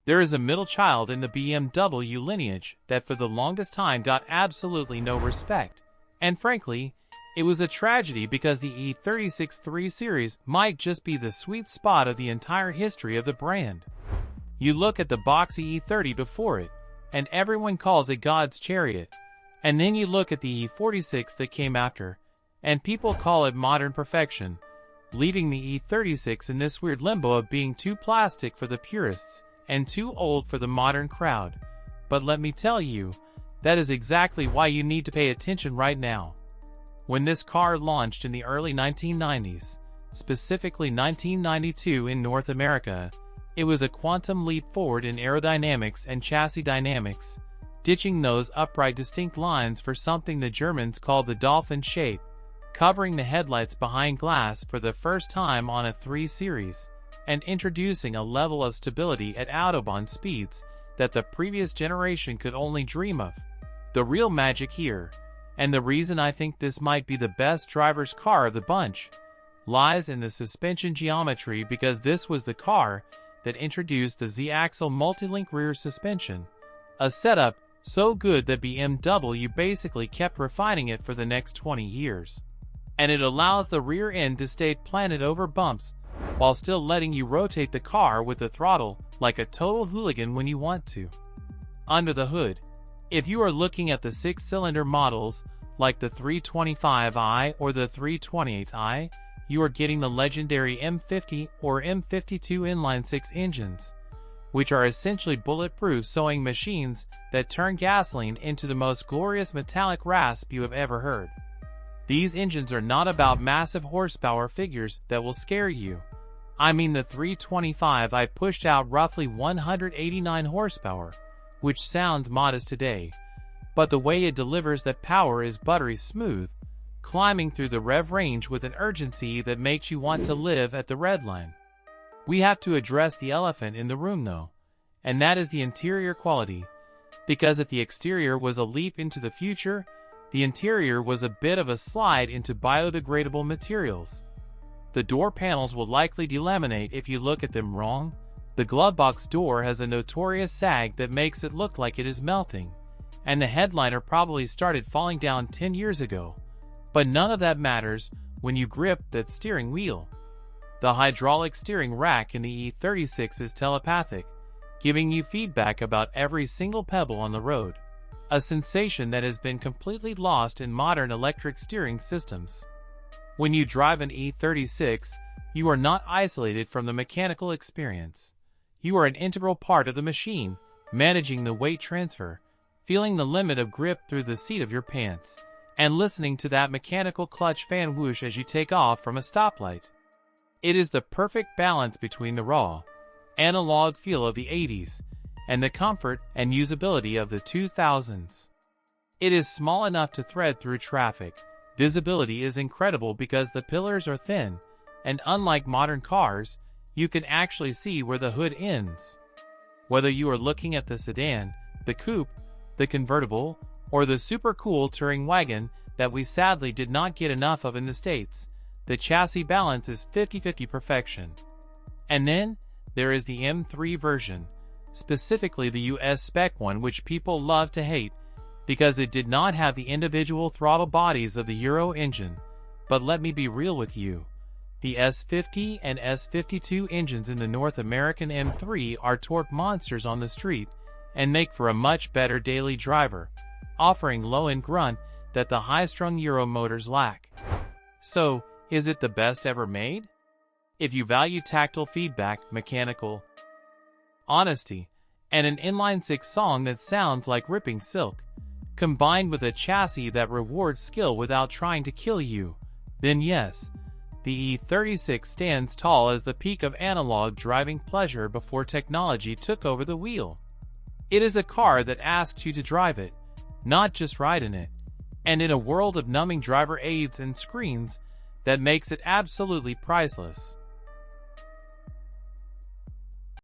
There is a middle child in the BMW lineage that for the longest time got absolutely no respect. And frankly, it was a tragedy because the E36 3 Series might just be the sweet spot of the entire history of the brand. You look at the boxy E30 before it, and everyone calls it God's chariot. And then you look at the E46 that came after, and people call it modern perfection, leaving the E36 in this weird limbo of being too plastic for the purists and too old for the modern crowd. But let me tell you, that is exactly why you need to pay attention right now. When this car launched in the early 1990s, specifically 1992 in North America, it was a quantum leap forward in aerodynamics and chassis dynamics, ditching those upright distinct lines for something the Germans called the dolphin shape, covering the headlights behind glass for the first time on a 3 Series, and introducing a level of stability at Autobahn speeds that the previous generation could only dream of. The real magic here, and the reason I think this might be the best driver's car of the bunch, lies in the suspension geometry, because this was the car that introduced the Z-axle multi-link rear suspension, a setup so good that BMW basically kept refining it for the next 20 years. And it allows the rear end to stay planted over bumps, while still letting you rotate the car with the throttle like a total hooligan when you want to. Under the hood, if you are looking at the 6-cylinder models like the 325i or the 328i, you are getting the legendary M50 or M52 inline-six engines, which are essentially bulletproof sewing machines that turn gasoline into the most glorious metallic rasp you have ever heard. These engines are not about massive horsepower figures that will scare you. I mean, the 325i pushed out roughly 189 horsepower, which sounds modest today, but the way it delivers that power is buttery smooth, climbing through the rev range with an urgency that makes you want to live at the red line. We have to address the elephant in the room though, and that is the interior quality, because if the exterior was a leap into the future, the interior was a bit of a slide into biodegradable materials. The door panels will likely delaminate if you look at them wrong. The glovebox door has a notorious sag that makes it look like it is melting, and the headliner probably started falling down 10 years ago. But none of that matters when you grip that steering wheel. The hydraulic steering rack in the E36 is telepathic, giving you feedback about every single pebble on the road, a sensation that has been completely lost in modern electric steering systems. When you drive an E36, you are not isolated from the mechanical experience. You are an integral part of the machine, managing the weight transfer, feeling the limit of grip through the seat of your pants, and listening to that mechanical clutch fan whoosh as you take off from a stoplight. It is the perfect balance between the raw, analog feel of the 80s and the comfort and usability of the 2000s. It is small enough to thread through traffic. Visibility is incredible because the pillars are thin, and unlike modern cars, you can actually see where the hood ends. Whether you are looking at the sedan, the coupe, the convertible, or the super cool touring wagon that we sadly did not get enough of in the States, the chassis balance is 50-50 perfection. And then, there is the M3 version, specifically the US spec one, which people love to hate because it did not have the individual throttle bodies of the Euro engine. But let me be real with you. The S50 and S52 engines in the North American M3 are torque monsters on the street and make for a much better daily driver, offering low-end grunt that the high-strung Euro motors lack. So, is it the best ever made? If you value tactile feedback, mechanical honesty, and an inline-six song that sounds like ripping silk, combined with a chassis that rewards skill without trying to kill you, then yes, the E36 stands tall as the peak of analog driving pleasure before technology took over the wheel. It is a car that asks you to drive it, not just ride in it, and in a world of numbing driver aids and screens, that makes it absolutely priceless.